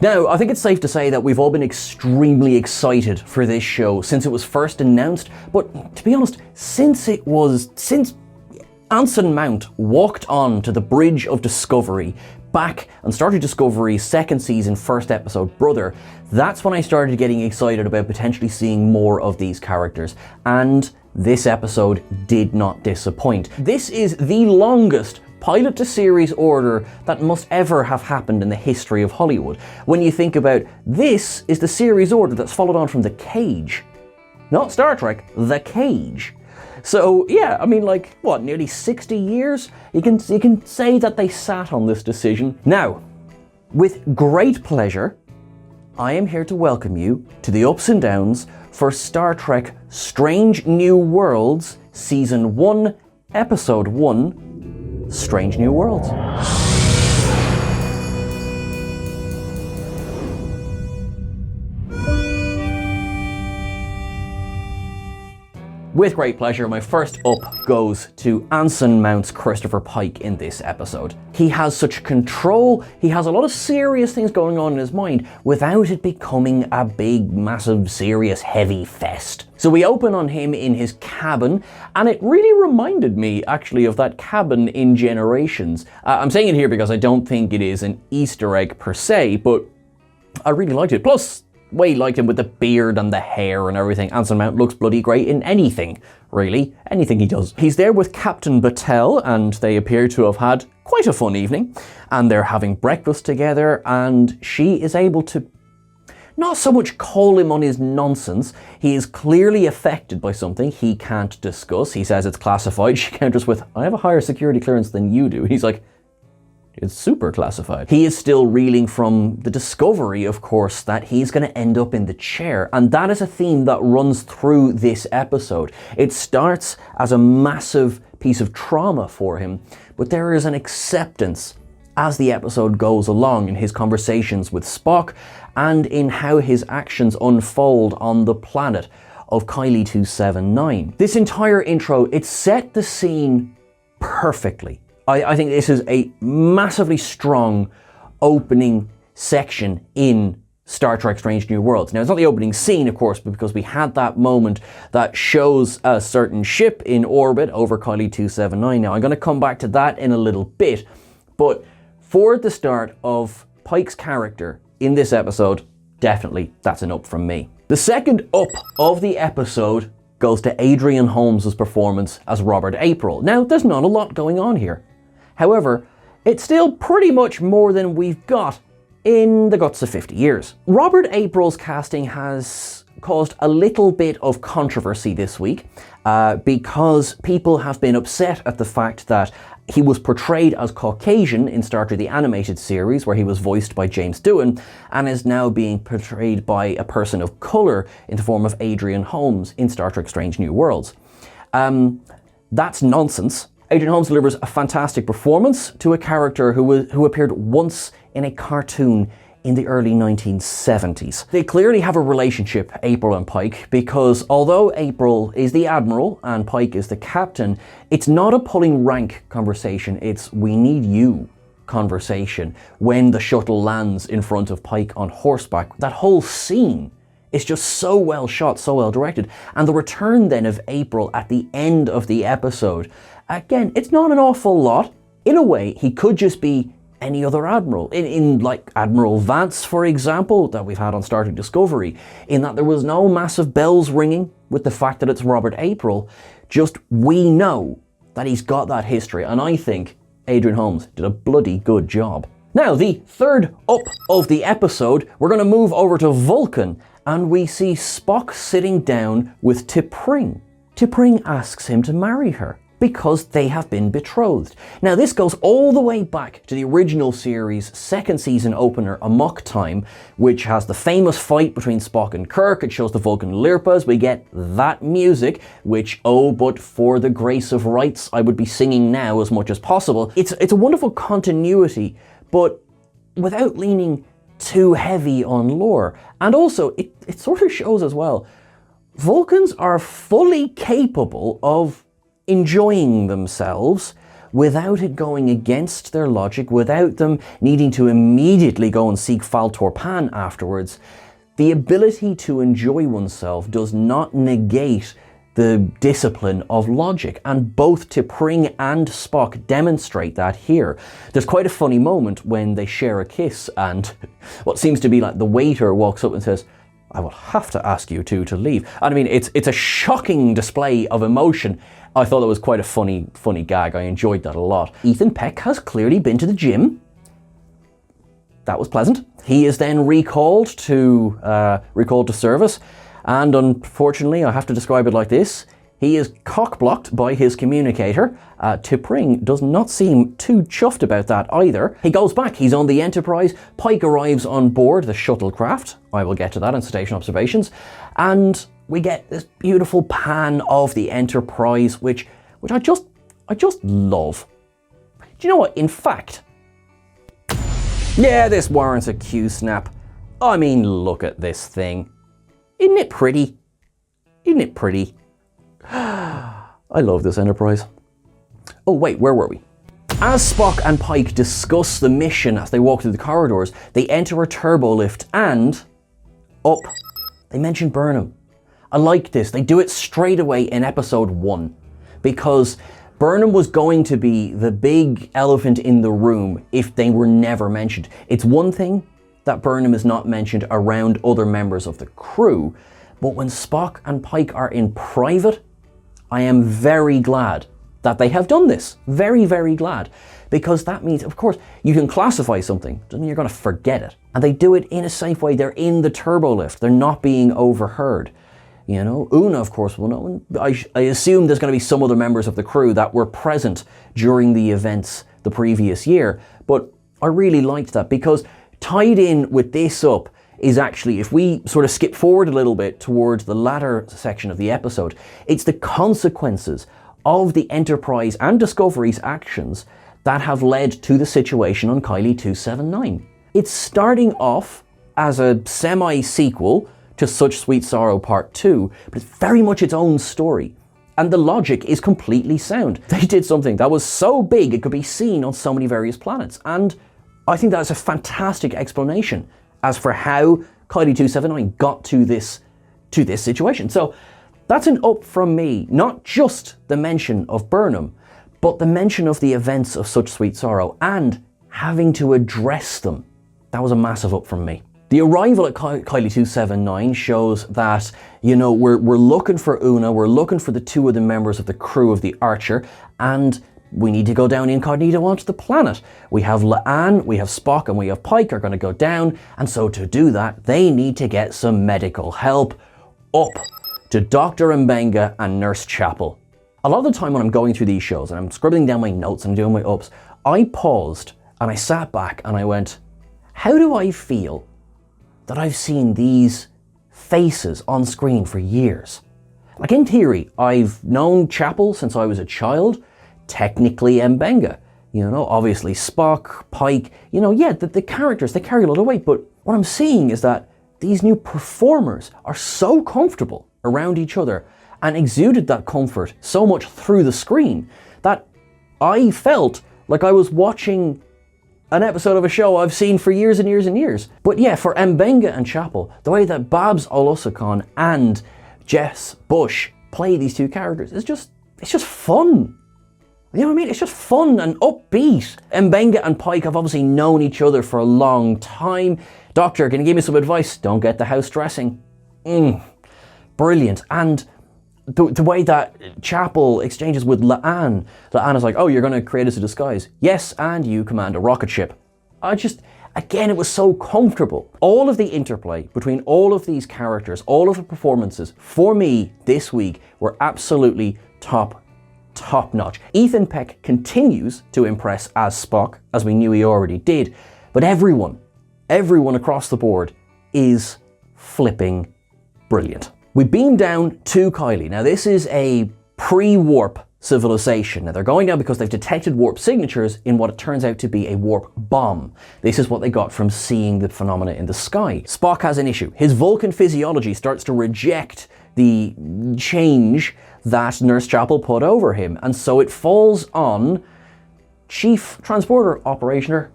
Now, I think it's safe to say that we've all been extremely excited for this show since it was first announced, but to be honest, since Anson Mount walked on to the bridge of Discovery back on Star Trek Discovery's second season, first episode, Brother, that's when I started getting excited about potentially seeing more of these characters, and this episode did not disappoint. This is the longest pilot to series order that must ever have happened in the history of Hollywood. When you think about this is the series order that's followed on from The Cage. Not Star Trek, The Cage. So yeah, I mean, like, what, nearly 60 years? You can say that they sat on this decision. Now, with great pleasure, I am here to welcome you to the ups and downs for Star Trek Strange New Worlds Season 1, Episode 1, Strange New Worlds. With great pleasure, my first up goes to Anson Mount's Christopher Pike in this episode. He has such control, he has a lot of serious things going on in his mind without it becoming a big, massive, serious, heavy fest. So we open on him in his cabin, and it really reminded me actually of that cabin in Generations. I'm saying it here because I don't think it is an Easter egg per se, but I really liked it. Plus, way liked him with the beard and the hair and everything. Anson Mount looks bloody great in anything, really. Anything he does. He's there with Captain Battelle, and they appear to have had quite a fun evening. And they're having breakfast together, and she is able to not so much call him on his nonsense. He is clearly affected by something he can't discuss. He says it's classified. She counters with, I have a higher security clearance than you do. He's like, it's super classified. He is still reeling from the discovery, of course, that he's going to end up in the chair. And that is a theme that runs through this episode. It starts as a massive piece of trauma for him, but there is an acceptance as the episode goes along in his conversations with Spock and in how his actions unfold on the planet of Kylie 279. This entire intro, it set the scene perfectly. I think this is a massively strong opening section in Star Trek Strange New Worlds. Now, it's not the opening scene, of course, because we had that moment that shows a certain ship in orbit over Kylie 279. Now, I'm going to come back to that in a little bit, but for the start of Pike's character in this episode, definitely that's an up from me. The second up of the episode goes to Adrian Holmes' performance as Robert April. Now, there's not a lot going on here. However, it's still pretty much more than we've got in the guts of 50 years. Robert April's casting has caused a little bit of controversy this week because people have been upset at the fact that he was portrayed as Caucasian in Star Trek the Animated Series, where he was voiced by James Doohan, and is now being portrayed by a person of colour in the form of Adrian Holmes in Star Trek Strange New Worlds. That's nonsense. Adrian Holmes delivers a fantastic performance to a character who appeared once in a cartoon in the early 1970s. They clearly have a relationship, April and Pike, because although April is the Admiral and Pike is the Captain, it's not a pulling rank conversation, it's we need you conversation when the shuttle lands in front of Pike on horseback. That whole scene is just so well shot, so well directed. And the return then of April at the end of the episode, again, it's not an awful lot. In a way, he could just be any other Admiral. In like Admiral Vance, for example, that we've had on Star Trek Discovery, in that there was no massive bells ringing with the fact that it's Robert April, just we know that he's got that history, and I think Adrian Holmes did a bloody good job. Now, the third up of the episode, we're going to move over to Vulcan, and we see Spock sitting down with T'Pring. T'Pring asks him to marry her because they have been betrothed. Now, this goes all the way back to the original series' second season opener, Amok Time, which has the famous fight between Spock and Kirk. It shows the Vulcan Lirpas. We get that music, which, oh, but for the grace of rights, I would be singing now as much as possible. It's a wonderful continuity, but without leaning too heavy on lore. And also, it sort of shows as well, Vulcans are fully capable of enjoying themselves without it going against their logic, without them needing to immediately go and seek Faltor Pan afterwards. The ability to enjoy oneself does not negate the discipline of logic, and both T'Pring and Spock demonstrate that here. There's quite a funny moment when they share a kiss and what seems to be like the waiter walks up and says, "I will have to ask you two to leave." And I mean, it's a shocking display of emotion. I thought that was quite a funny gag. I enjoyed that a lot. Ethan Peck has clearly been to the gym. That was pleasant. He is then recalled to service, and unfortunately, I have to describe it like this: he is cock-blocked by his communicator. T'Pring does not seem too chuffed about that either. He goes back, he's on the Enterprise. Pike arrives on board the shuttlecraft. I will get to that in station observations. And we get this beautiful pan of the Enterprise, which I just love. Do you know what? In fact, yeah, this warrants a Q-snap. I mean, look at this thing. Isn't it pretty? Isn't it pretty? I love this Enterprise. Oh wait, where were we? As Spock and Pike discuss the mission as they walk through the corridors, they enter a turbo lift and they mention Burnham. I like this. They do it straight away in episode 1 because Burnham was going to be the big elephant in the room if they were never mentioned. It's one thing that Burnham is not mentioned around other members of the crew, but when Spock and Pike are in private, I am very glad that they have done this. Very, very glad. Because that means, of course, you can classify something. Doesn't mean you're going to forget it. And they do it in a safe way. They're in the turbo lift. They're not being overheard. You know, Una, of course, will know. And I assume there's going to be some other members of the crew that were present during the events the previous year. But I really liked that because tied in with this up is actually, if we sort of skip forward a little bit towards the latter section of the episode, it's the consequences of the Enterprise and Discovery's actions that have led to the situation on Kylie 279. It's starting off as a semi-sequel to Such Sweet Sorrow Part 2, but it's very much its own story. And the logic is completely sound. They did something that was so big it could be seen on so many various planets. And I think that's a fantastic explanation as for how Kylie 279 got to this situation. So that's an up from me, not just the mention of Burnham, but the mention of the events of Such Sweet Sorrow and having to address them. That was a massive up from me. The arrival at Kylie 279 shows that, you know, we're looking for Una, we're looking for the two of the members of the crew of the Archer, and we need to go down incognito onto the planet. We have La'an, we have Spock, and we have Pike are going to go down, and so to do that, they need to get some medical help. Up to Dr. Mbenga and Nurse Chapel. A lot of the time when I'm going through these shows and I'm scribbling down my notes and doing my ups, I paused and I sat back and I went, how do I feel that I've seen these faces on screen for years? Like, in theory, I've known Chapel since I was a child, technically Mbenga. You know, obviously Spock, Pike, you know, yeah, the characters, they carry a lot of weight, but what I'm seeing is that these new performers are so comfortable around each other and exuded that comfort so much through the screen that I felt like I was watching an episode of a show I've seen for years and years and years. But yeah, for Mbenga and Chapel, the way that Babs Olusegun and Jess Bush play these two characters is just, it's just fun. You know what I mean? It's just fun and upbeat. Mbenga and Pike have obviously known each other for a long time. Doctor, can you give me some advice? Don't get the house dressing. Brilliant. And the way that Chapel exchanges with La'an is like, oh, you're going to create us a disguise. Yes, and you command a rocket ship. Again, it was so comfortable. All of the interplay between all of these characters, all of the performances, for me this week were absolutely top notch. Ethan Peck continues to impress as Spock, as we knew he already did, but everyone across the board is flipping brilliant. We beam down to Kylie. Now this is a pre-warp civilization. Now they're going down because they've detected warp signatures in what it turns out to be a warp bomb. This is what they got from seeing the phenomena in the sky. Spock has an issue. His Vulcan physiology starts to reject the change that Nurse Chapel put over him, and so it falls on Chief Transporter Operator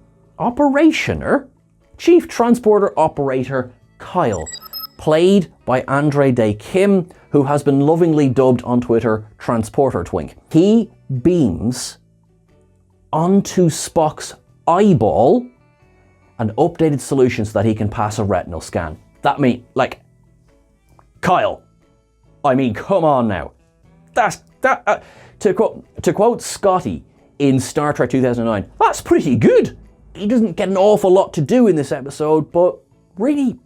Kyle, played by Andre Day Kim, who has been lovingly dubbed on Twitter Transporter Twink. He beams onto Spock's eyeball an updated solution so that he can pass a retinal scan. That means, like, Kyle, I mean, come on now. To quote Scotty in Star Trek 2009, that's pretty good. He doesn't get an awful lot to do in this episode, but really,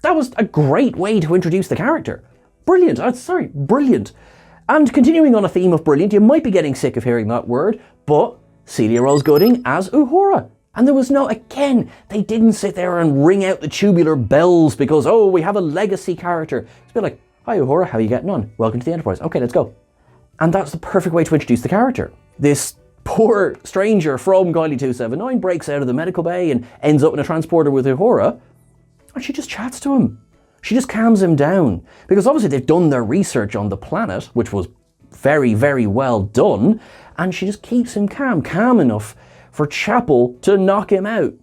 that was a great way to introduce the character. Brilliant. Brilliant. And continuing on a theme of brilliant, you might be getting sick of hearing that word, but Celia Rose Gooding as Uhura. And there was they didn't sit there and ring out the tubular bells because, oh, we have a legacy character. It's a bit like, hi Uhura, how are you getting on? Welcome to the Enterprise. Okay, let's go. And that's the perfect way to introduce the character. This poor stranger from Kylie 279 breaks out of the medical bay and ends up in a transporter with Uhura, and she just chats to him. She just calms him down. Because obviously they've done their research on the planet, which was very, very well done, and she just keeps him calm enough for Chapel to knock him out.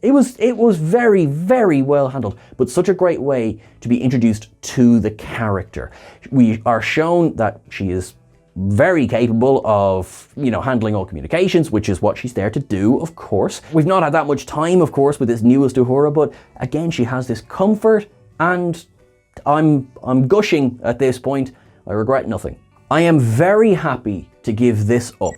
It was very, very well handled, but such a great way to be introduced to the character. We are shown that she is very capable of, handling all communications, which is what she's there to do, of course. We've not had that much time, of course, with this newest Uhura, but again, she has this comfort, and I'm gushing at this point. I regret nothing. I am very happy to give this up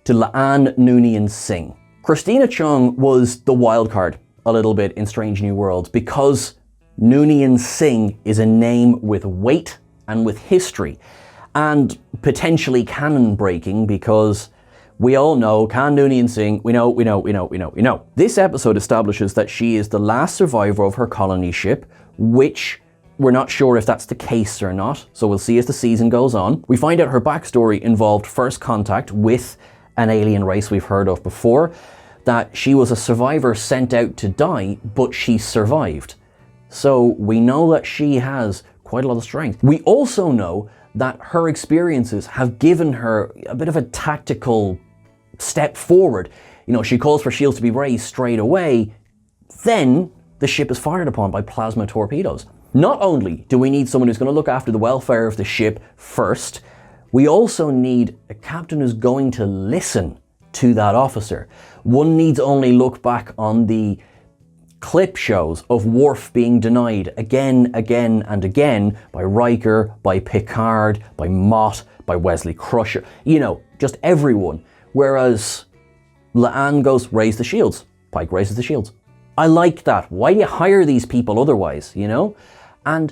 to La'an Noonien Singh. Christina Chung was the wild card a little bit in Strange New Worlds because Noonien Singh is a name with weight and with history, and potentially canon breaking because we all know Khan Noonien Singh, we know. This episode establishes that she is the last survivor of her colony ship, which we're not sure if that's the case or not, so we'll see as the season goes on. We find out her backstory involved first contact with an alien race we've heard of before, that she was a survivor sent out to die, but she survived. So we know that she has quite a lot of strength. We also know that her experiences have given her a bit of a tactical step forward. She calls for shields to be raised straight away, then the ship is fired upon by plasma torpedoes. Not only do we need someone who's going to look after the welfare of the ship first, we also need a captain who's going to listen to that officer. One needs only look back on the clip shows of Worf being denied again and again by Riker, by Picard, by Mott, by Wesley Crusher, just everyone. Whereas La'an goes, raise the shields. Pike raises the shields. I like that. Why do you hire these people otherwise, And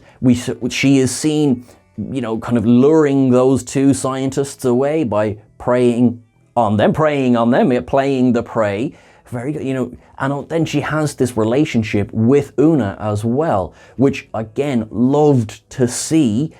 she is seen, kind of luring those two scientists away by preying on them, playing the prey. Very good, and then she has this relationship with Una as well, which again, loved to see.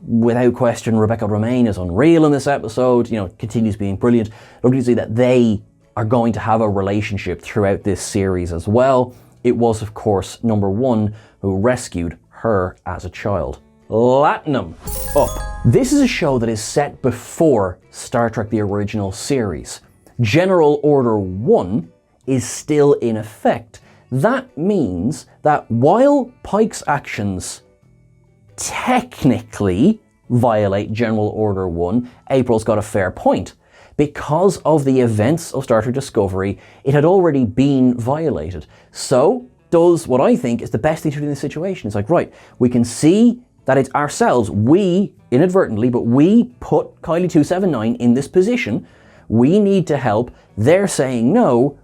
Without question, Rebecca Romijn is unreal in this episode, continues being brilliant. Lovely to see that they are going to have a relationship throughout this series as well. It was, of course, number one who rescued her as a child. Latinum Up. This is a show that is set before Star Trek the original series. General Order 1 is still in effect. That means that while Pike's actions technically violate General Order 1, April's got a fair point. Because of the events of Star Trek Discovery, it had already been violated. So, does what I think is the best thing to do in this situation. It's like, right, we can see that it's ourselves, we, inadvertently, but we put Kylie 279 in this position. We need to help. They're saying no.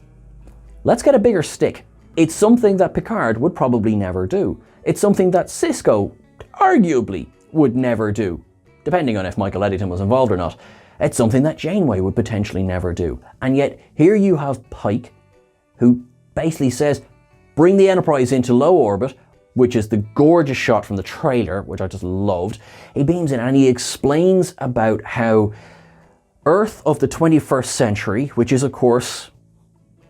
Let's get a bigger stick. It's something that Picard would probably never do. It's something that Sisko arguably would never do, depending on if Michael Eddington was involved or not. It's something that Janeway would potentially never do. And yet, here you have Pike, who basically says, bring the Enterprise into low orbit, which is the gorgeous shot from the trailer, which I just loved. He beams in and he explains about how Earth of the 21st century, which is, of course,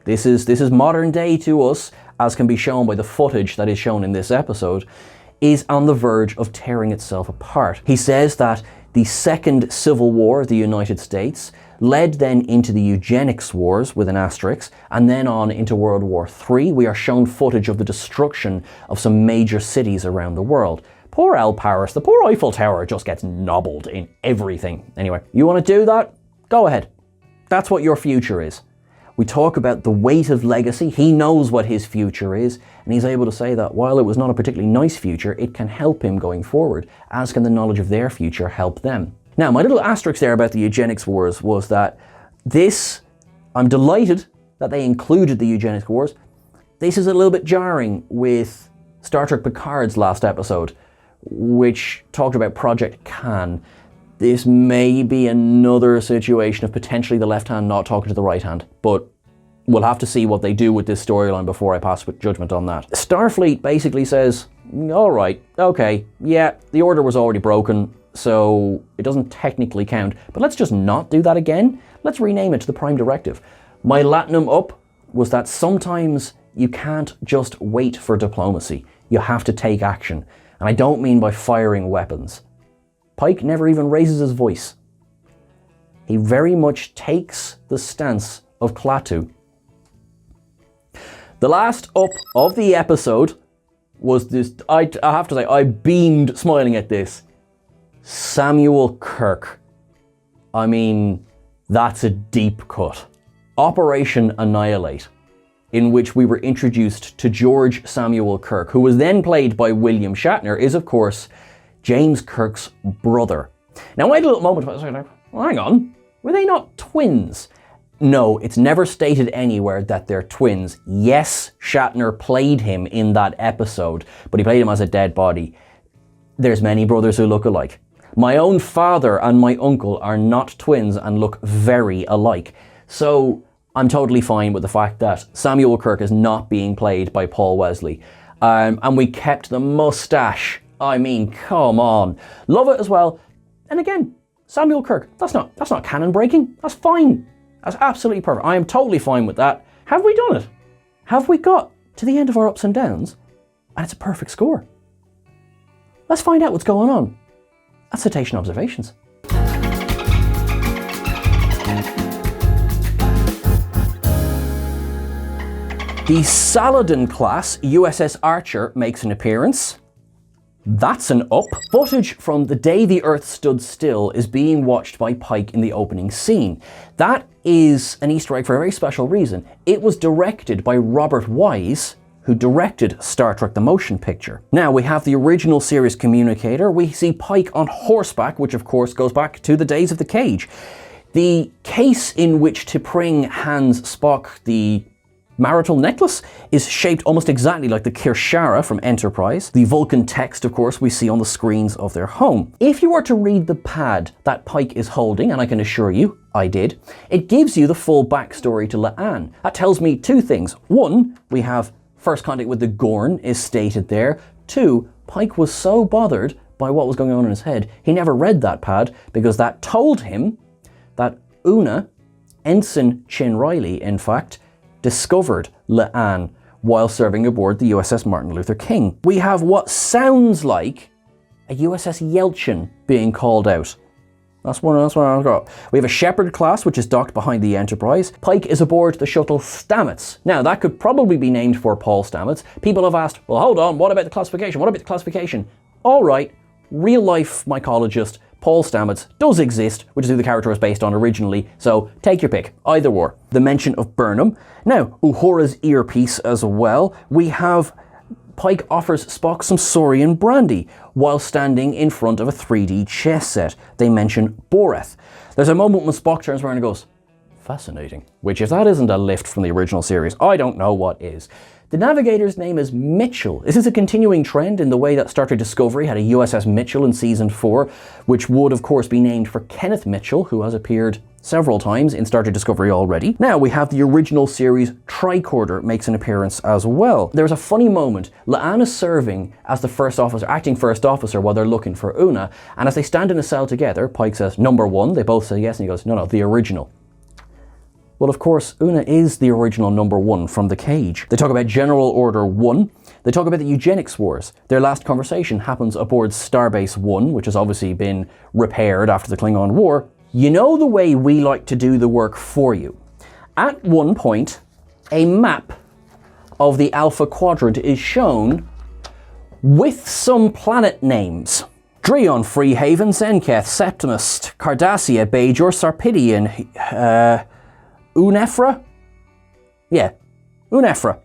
this is modern day to us, as can be shown by the footage that is shown in this episode, is on the verge of tearing itself apart. He says that the Second Civil War of the United States led then into the eugenics wars with an asterisk, and then on into World War III. We are shown footage of the destruction of some major cities around the world. Poor El Paris, the poor Eiffel Tower just gets nobbled in everything. Anyway, you want to do that? Go ahead. That's what your future is. We talk about the weight of legacy. He knows what his future is, and he's able to say that while it was not a particularly nice future, it can help him going forward, as can the knowledge of their future help them. Now, my little asterisk there about the eugenics wars was that I'm delighted that they included the eugenics wars. This is a little bit jarring with Star Trek Picard's last episode, which talked about Project Khan. This may be another situation of potentially the left hand not talking to the right hand, but we'll have to see what they do with this storyline before I pass judgment on that. Starfleet basically says, all right, okay, yeah, the order was already broken, so it doesn't technically count, but let's just not do that again. Let's rename it to the Prime Directive. My latinum up was that sometimes you can't just wait for diplomacy. You have to take action. And I don't mean by firing weapons. Pike never even raises his voice. He very much takes the stance of Klaatu. The last up of the episode was this, I have to say, I beamed smiling at this. Samuel Kirk. I mean, that's a deep cut. Operation Annihilate, in which we were introduced to George Samuel Kirk, who was then played by William Shatner, is of course James Kirk's brother. Now I had a little moment, I was like, well, hang on, were they not twins? No, it's never stated anywhere that they're twins. Yes, Shatner played him in that episode, but he played him as a dead body. There's many brothers who look alike. My own father and my uncle are not twins and look very alike. So I'm totally fine with the fact that Samuel Kirk is not being played by Paul Wesley. And we kept the mustache. I mean, come on. Love it as well. And again, Samuel Kirk, that's not canon breaking. That's fine. That's absolutely perfect. I am totally fine with that. Have we done it? Have we got to the end of our ups and downs? And it's a perfect score. Let's find out what's going on at Cetacean Observations. The Saladin class USS Archer makes an appearance. That's an up. Footage from The Day the Earth Stood Still is being watched by Pike in the opening scene. That is an Easter egg for a very special reason. It was directed by Robert Wise, who directed Star Trek The Motion Picture. Now we have the original series communicator. We see Pike on horseback, which of course goes back to the days of the cage. The case in which T'Pring hands Spock the marital necklace is shaped almost exactly like the Kirshara from Enterprise. The Vulcan text, of course, we see on the screens of their home. If you were to read the pad that Pike is holding, and I can assure you, I did, it gives you the full backstory to La'an. That tells me two things. One, we have first contact with the Gorn is stated there. Two, Pike was so bothered by what was going on in his head, he never read that pad because that told him that Una, Ensign Chin Riley, in fact, discovered La'an while serving aboard the USS Martin Luther King. We have what sounds like a USS Yelchin being called out. That's one I've got. We have a Shepard class, which is docked behind the Enterprise. Pike is aboard the shuttle Stamets. Now, that could probably be named for Paul Stamets. People have asked, well, hold on, what about the classification? What about the classification? All right, real-life mycologist Paul Stamets does exist, which is who the character was based on originally, so take your pick, either or. The mention of Burnham. Now, Uhura's earpiece as well. We have Pike offers Spock some Saurian brandy while standing in front of a 3D chess set. They mention Boreth. There's a moment when Spock turns around and goes, fascinating. Which, if that isn't a lift from the original series, I don't know what is. The navigator's name is Mitchell. This is a continuing trend in the way that Star Trek Discovery had a USS Mitchell in Season 4, which would of course be named for Kenneth Mitchell, who has appeared several times in Star Trek Discovery already. Now we have the original series Tricorder makes an appearance as well. There's a funny moment. La'an is serving as the first officer, acting first officer while they're looking for Una, and as they stand in a cell together, Pike says, "Number one," they both say yes, and he goes, no, the original. Well, of course, Una is the original number one from the cage. They talk about General Order 1. They talk about the eugenics wars. Their last conversation happens aboard Starbase 1, which has obviously been repaired after the Klingon War. You know the way we like to do the work for you. At one point, a map of the Alpha Quadrant is shown with some planet names. Drion, Freehaven, Zenketh, Septimus, Cardassia, Bajor, Sarpedion, Unefra? Yeah, Unefra.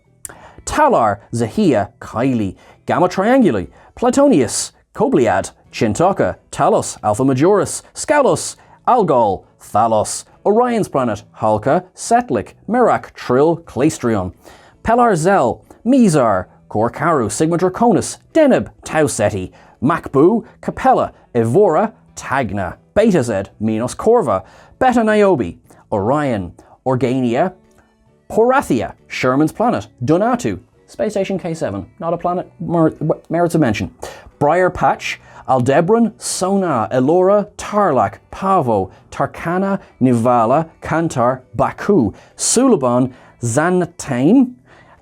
Talar, Zahia, Kylie, Gamma Trianguli, Platonius, Kobliad, Chintaka, Talos, Alpha Majoris, Scalos, Algol, Thalos, Orion's planet, Halka, Setlik, Merak, Trill, Claystrion, Pelar Zel, Mizar, Korkaru, Sigma Draconis, Deneb, Tau Ceti, Macbu, Capella, Evora, Tagna, Betazed, Minos Corva, Beta Niobe, Orion, Organia, Porathia, Sherman's planet, Donatu, Space Station K7, not a planet, merits a mention, Briar Patch, Aldebaran, Sona, Elora, Tarlac, Pavo, Tarkana, Nivala, Kantar, Baku, Sulaban, Xanatane,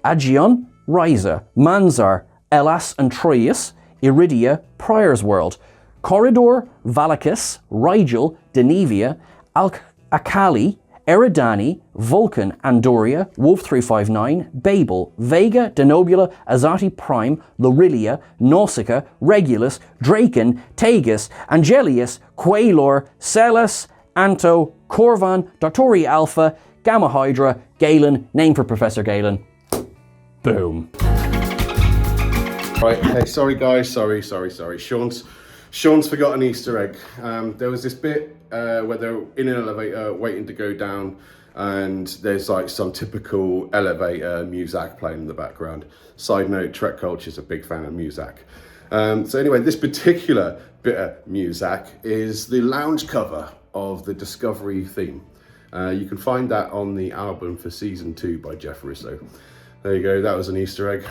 Agion, Ryza, Manzar, Elas and Troius, Iridia, Prior's World, Corridor, Valakis, Rigel, Denevia, Akali, Eridani, Vulcan, Andoria, Wolf 359, Babel, Vega, Denobula, Azati Prime, Lorilia, Nausicaa, Regulus, Draken, Tagus, Angelius, Quailor, Celes, Anto, Corvan, Doctori Alpha, Gamma Hydra, Galen, named for Professor Galen. Boom. Right, hey, sorry guys, sorry. Sean's forgot an Easter egg. There was this bit where they're in an elevator waiting to go down, and there's like some typical elevator Muzak playing in the background. Side note, Trek Culture is a big fan of Muzak. So anyway, this particular bit of Muzak is the lounge cover of the Discovery theme. You can find that on the album for season 2 by Jeff Russo. There you go, that was an Easter egg.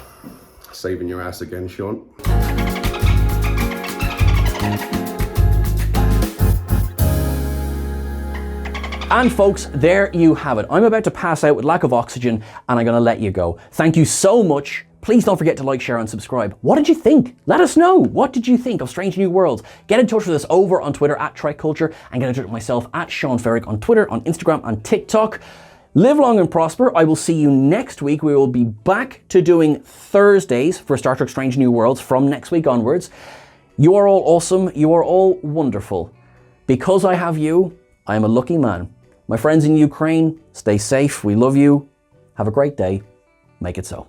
Saving your ass again, Sean. And folks, there you have it. I'm about to pass out with lack of oxygen and I'm going to let you go. Thank you so much. Please don't forget to like, share and subscribe. What did you think? Let us know. What did you think of Strange New Worlds? Get in touch with us over on Twitter at Trek Culture, and get in touch with myself at Sean Ferrick on Twitter, on Instagram and TikTok. Live long and prosper. I will see you next week. We will be back to doing Thursdays for Star Trek Strange New Worlds from next week onwards. You are all awesome. You are all wonderful. Because I have you, I am a lucky man. My friends in Ukraine, stay safe. We love you. Have a great day. Make it so.